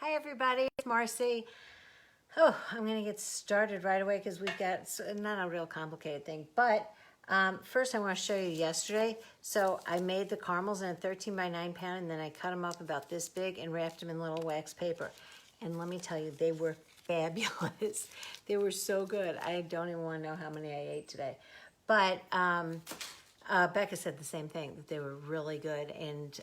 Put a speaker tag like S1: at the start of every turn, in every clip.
S1: Hi everybody, it's Marcy. Oh, I'm gonna get started right away because we've got not a real complicated thing, but first I want to show you yesterday. So I made the caramels in a 13 by 9 pan, and then I cut them up about this big and wrapped them in little wax paper. And let me tell you, they were fabulous. They were so good. I don't even want to know how many I ate today. But Becca said the same thing, that they were really good. And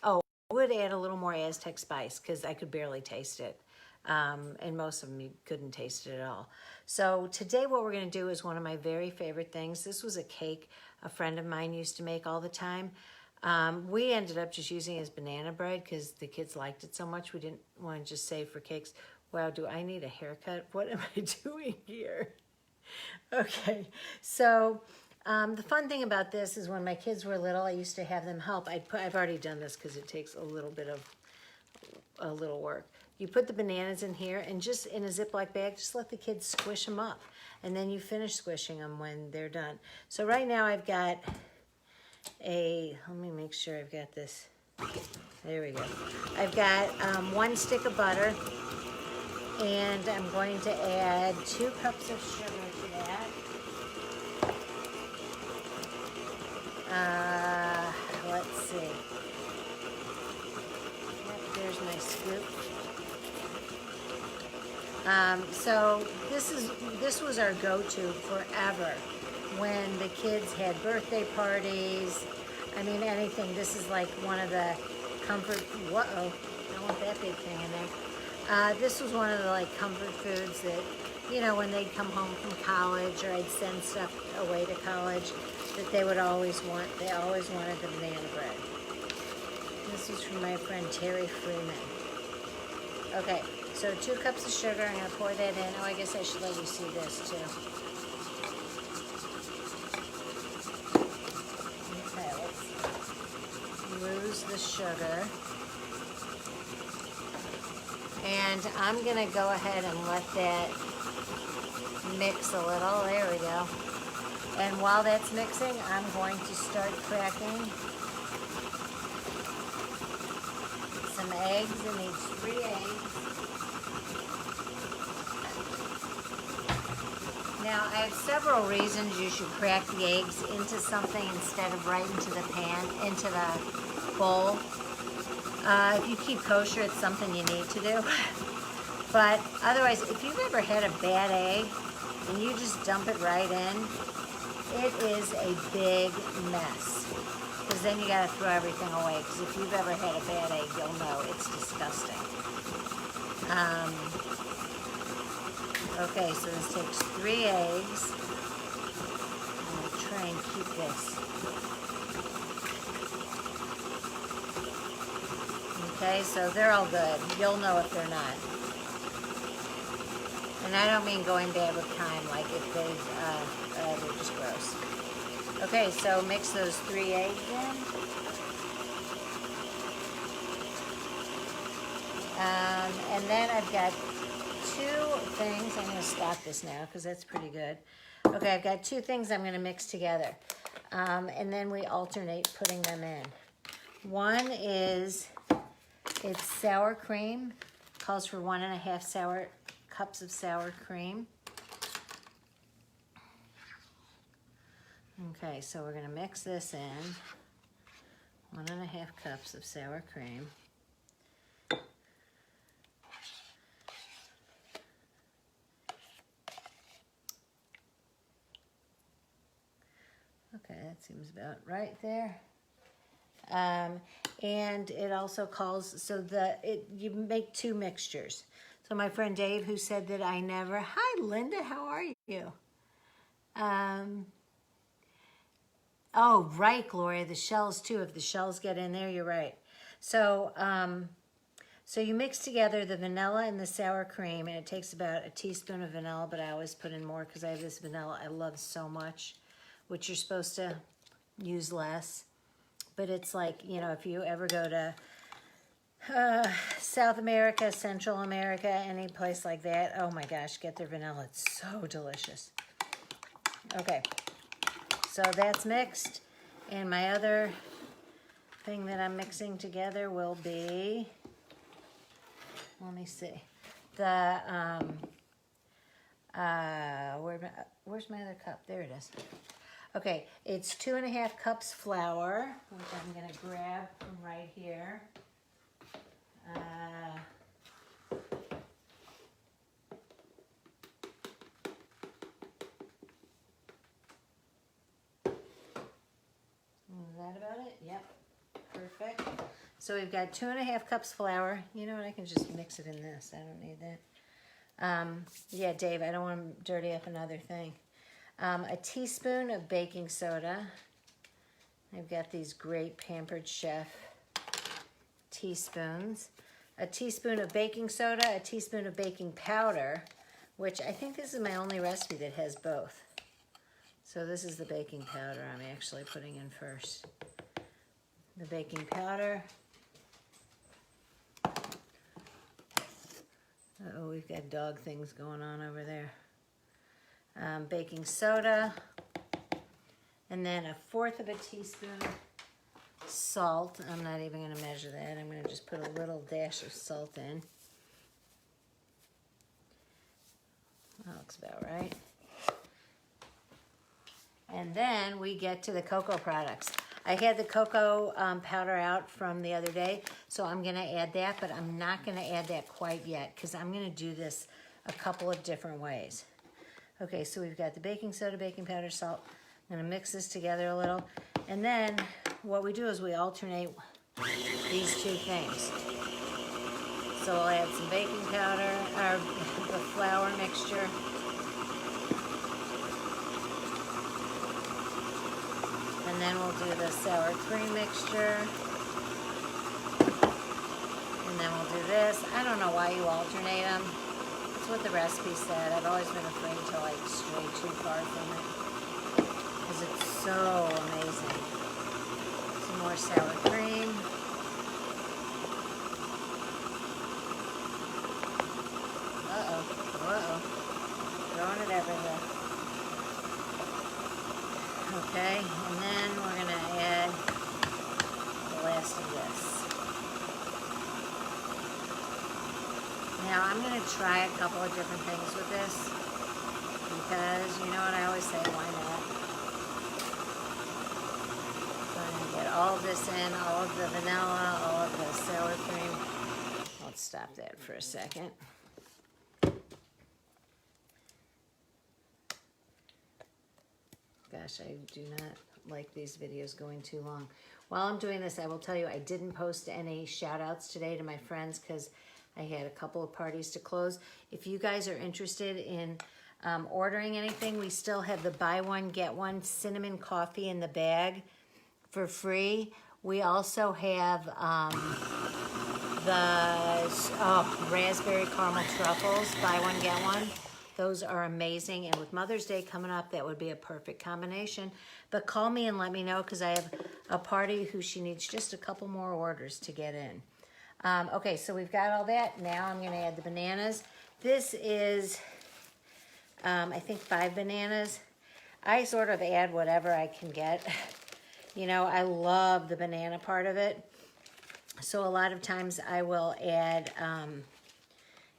S1: oh, I would add a little more Aztec spice because I could barely taste it. And most of them you couldn't taste it at all. So today what we're going to do is one of my very favorite things. This was a cake a friend of mine used to make all the time. We ended up just using it as banana bread because the kids liked it so much. We didn't want to just save for cakes. Wow, do I need a haircut? What am I doing here? Okay, so the fun thing about this is when my kids were little, I used to have them help. I've already done this because it takes a little bit of a little work. You put the bananas in here and just in a Ziploc bag, just let the kids squish them up. And then you finish squishing them when they're done. So right now I've got let me make sure I've got this. There we go. I've got 1 stick of butter, and I'm going to add 2 cups of sugar to that. Let's see. Yep, there's my scoop. So this was our go-to forever when the kids had birthday parties. I mean, anything. This is like one of the comfort. Whoa! Don't want that big thing in there. This was one of the like comfort foods that, you know, when they'd come home from college or I'd send stuff away to college, that they would always want. They always wanted the banana bread. This is from my friend Terry Freeman. Okay, so 2 cups of sugar. I'm gonna pour that in. Oh, I guess I should let you see this too. Okay, let's lose the sugar. And I'm gonna go ahead and let that mix a little. There we go. And while that's mixing, I'm going to start cracking some eggs. It needs 3 eggs. Now, I have several reasons you should crack the eggs into something instead of right into the pan, into the bowl. If you keep kosher, it's something you need to do. But otherwise, if you've ever had a bad egg and you just dump it right in, it is a big mess. Because then you gotta throw everything away. Because if you've ever had a bad egg, you'll know it's disgusting. Okay, so this takes 3 eggs. I'm gonna try and keep this. Okay, so they're all good. You'll know if they're not. And I don't mean going bad with time, like if they're just gross. Okay, so mix those 3 eggs in. And then I've got 2 things. I'm going to stop this now because that's pretty good. Okay, I've got 2 things I'm going to mix together. And then we alternate putting them in. One is, it's sour cream. Calls for 1.5 cups of sour cream. Okay, so we're going to mix this in. 1.5 cups of sour cream. Okay, that seems about right there. And it also calls, so you make 2 mixtures. So my friend Dave, who said that I never, hi Linda, how are you? Oh, right, Gloria, the shells too. If the shells get in there, you're right. So, so you mix together the vanilla and the sour cream, and it takes about a teaspoon of vanilla, but I always put in more because I have this vanilla I love so much, which you're supposed to use less. But it's like, you know, if you ever go to South America, Central America, any place like that, oh my gosh, get their vanilla. It's so delicious. Okay, so that's mixed. And my other thing that I'm mixing together will be, let me see, the, where's my other cup? There it is. Okay, it's 2½ cups flour, which I'm gonna grab from right here. Is that about it? Yep, perfect. So we've got 2½ cups flour. You know what, I can just mix it in this. I don't need that. Yeah, Dave, I don't want to dirty up another thing. A teaspoon of baking soda. I've got these great Pampered Chef teaspoons. A teaspoon of baking soda, a teaspoon of baking powder, which I think this is my only recipe that has both. So this is the baking powder I'm actually putting in first. The baking powder. Uh-oh, we've got dog things going on over there. Baking soda. And then 1/4 of a teaspoon salt. I'm not even going to measure that. I'm going to just put a little dash of salt in. That looks about right. And then we get to the cocoa products. I had the cocoa powder out from the other day, so I'm going to add that, but I'm not going to add that quite yet because I'm going to do this a couple of different ways. Okay, so we've got the baking soda, baking powder, salt. I'm going to mix this together a little. And then what we do is we alternate these two things. So we'll add some baking powder, or the flour mixture. And then we'll do the sour cream mixture. And then we'll do this. I don't know why you alternate them. That's what the recipe said. I've always been afraid to like stray too far from it, because it's so amazing. Some more sour cream. Throwing it everywhere. Okay, and then we're going to add the last of this. Now I'm going to try a couple of different things with this, because you know what I always say, why not? So I'm going to get all of this in, all of the vanilla, all of the sour cream. Let's stop that for a second. Gosh, I do not like these videos going too long. While I'm doing this, I will tell you I didn't post any shout outs today to my friends because I had a couple of parties to close. If you guys are interested in ordering anything, we still have the buy one, get one cinnamon coffee in the bag for free. We also have the raspberry caramel truffles, buy one, get one. Those are amazing, and with Mother's Day coming up, that would be a perfect combination. But call me and let me know, because I have a party who she needs just a couple more orders to get in. Okay, so we've got all that. Now I'm going to add the bananas. This is, I think, 5 bananas. I sort of add whatever I can get. You know, I love the banana part of it. So a lot of times I will add,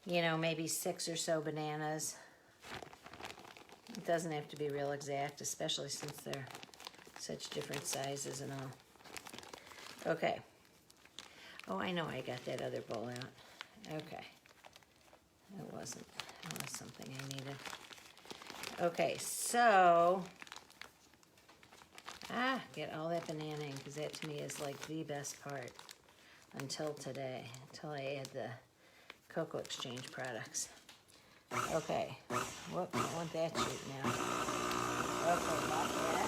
S1: you know, maybe 6 or so bananas. It doesn't have to be real exact, especially since they're such different sizes and all. Okay. Oh, I know I got that other bowl out. Okay. It wasn't. It was something I needed. Okay, so get all that banana in, because that to me is like the best part until today, until I add the Cocoa Exchange products. Okay. Whoop, I want that sheet now. Okay, got that.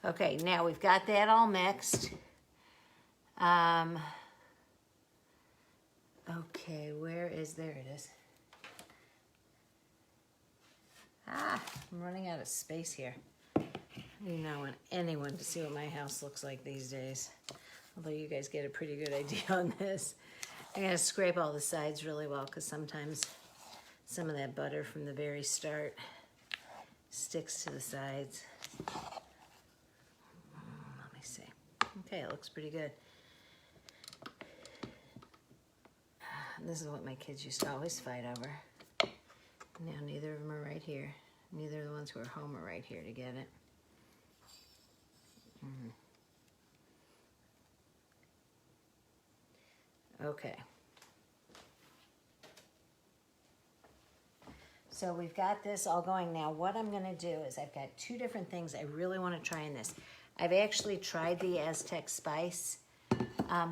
S1: Okay, now we've got that all mixed. Okay, there it is. I'm running out of space here. I do not want anyone to see what my house looks like these days. Although you guys get a pretty good idea on this. I'm going to scrape all the sides really well, because sometimes some of that butter from the very start sticks to the sides. Let me see. Okay, it looks pretty good. This is what my kids used to always fight over. Now neither of them are right here. Neither of the ones who are home are right here to get it. Okay. So we've got this all going. Now what I'm going to do is I've got two different things I really want to try in this. I've actually tried the Aztec Spice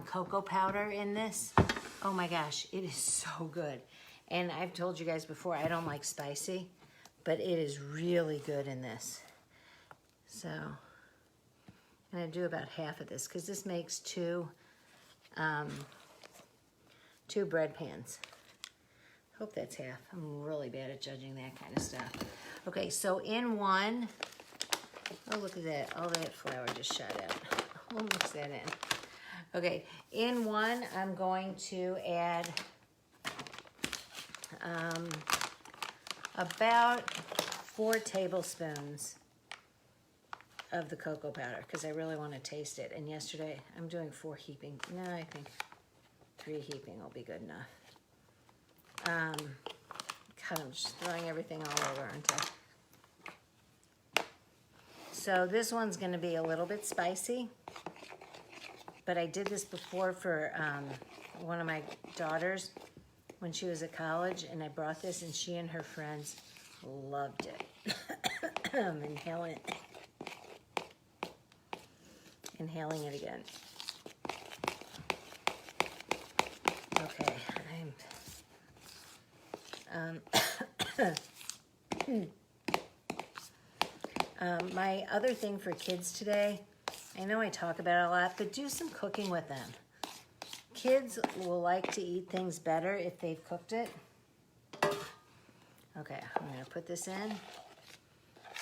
S1: cocoa powder in this. Oh my gosh, it is so good. And I've told you guys before, I don't like spicy, but it is really good in this. So I'm going to do about half of this because this makes two bread pans. Hope that's half. I'm really bad at judging that kind of stuff. Okay, so in one, oh look at that, all that flour just shot out. We'll mix that in. Okay, in one, I'm going to add about 4 tablespoons of the cocoa powder because I really want to taste it. And yesterday, I'm doing 4 heaping. No, I think 3 heaping will be good enough. God, I'm just throwing everything all over, aren't I? So this one's going to be a little bit spicy, but I did this before for one of my daughters when she was at college, and I brought this, and she and her friends loved it. Inhaling it again. Okay, my other thing for kids today, I know I talk about it a lot, but do some cooking with them. Kids will like to eat things better if they've cooked it. Okay, I'm going to put this in.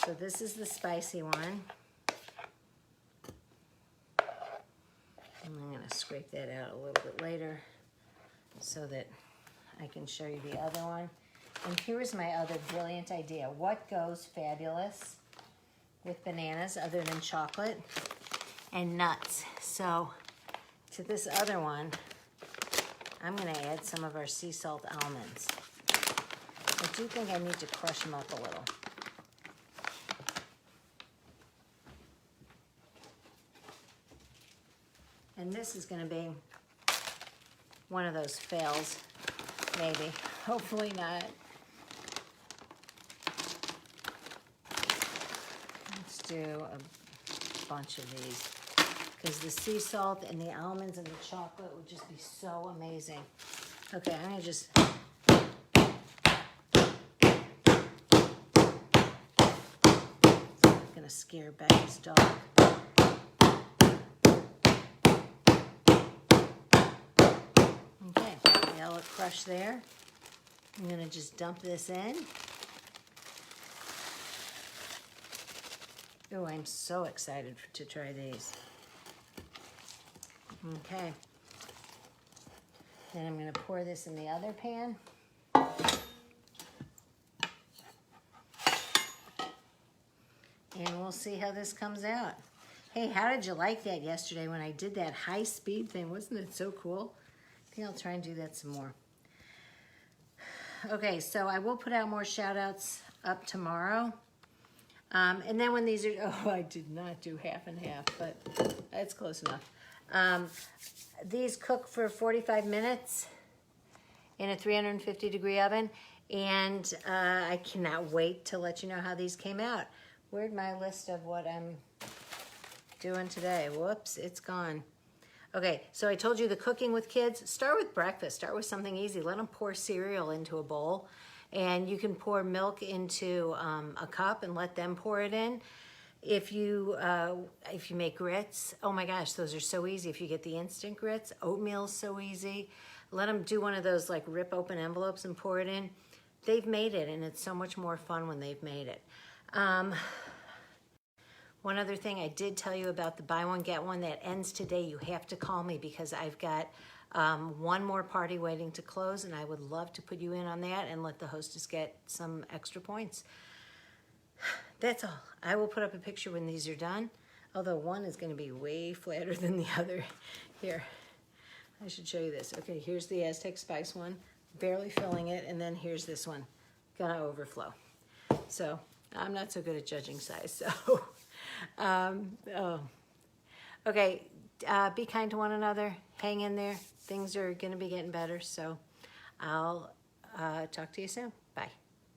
S1: So this is the spicy one. And I'm going to scrape that out a little bit later so that I can show you the other one. And here's my other brilliant idea. What goes fabulous with bananas other than chocolate and nuts? So to this other one, I'm going to add some of our sea salt almonds. I do think I need to crush them up a little. And this is going to be one of those fails, maybe. Hopefully not. Let's do a bunch of these because the sea salt and the almonds and the chocolate would just be so amazing. Okay, I'm going to just... I'm going to scare back this dog. Okay, now let crush there. I'm going to just dump this in. Oh, I'm so excited to try these. Okay. Then I'm going to pour this in the other pan. And we'll see how this comes out. Hey, how did you like that yesterday when I did that high speed thing? Wasn't it so cool? I think I'll try and do that some more. Okay, so I will put out more shout outs up tomorrow. And then when these are, oh, I did not do half and half, but that's close enough. These cook for 45 minutes in a 350-degree oven, and I cannot wait to let you know how these came out. Where'd my list of what I'm doing today? Whoops, it's gone. Okay, so I told you the cooking with kids, start with breakfast. Start with something easy. Let them pour cereal into a bowl, and you can pour milk into a cup and let them pour it in. If you make grits, oh my gosh, those are so easy. If you get the instant grits, oatmeal's so easy. Let them do one of those like rip open envelopes and pour it in. They've made it, and it's so much more fun when they've made it. One other thing I did tell you about the buy one, get one that ends today. You have to call me because I've got one more party waiting to close, and I would love to put you in on that and let the hostess get some extra points. that's all. I will put up a picture when these are done, although one is going to be way flatter than the other. Here, I should show you this. Okay, here's the Aztec Spice one, barely filling it, and then here's this one, gonna overflow. So I'm not so good at judging size, so. Oh. Okay, be kind to one another, hang in there. Things are gonna be getting better, so I'll talk to you soon. Bye.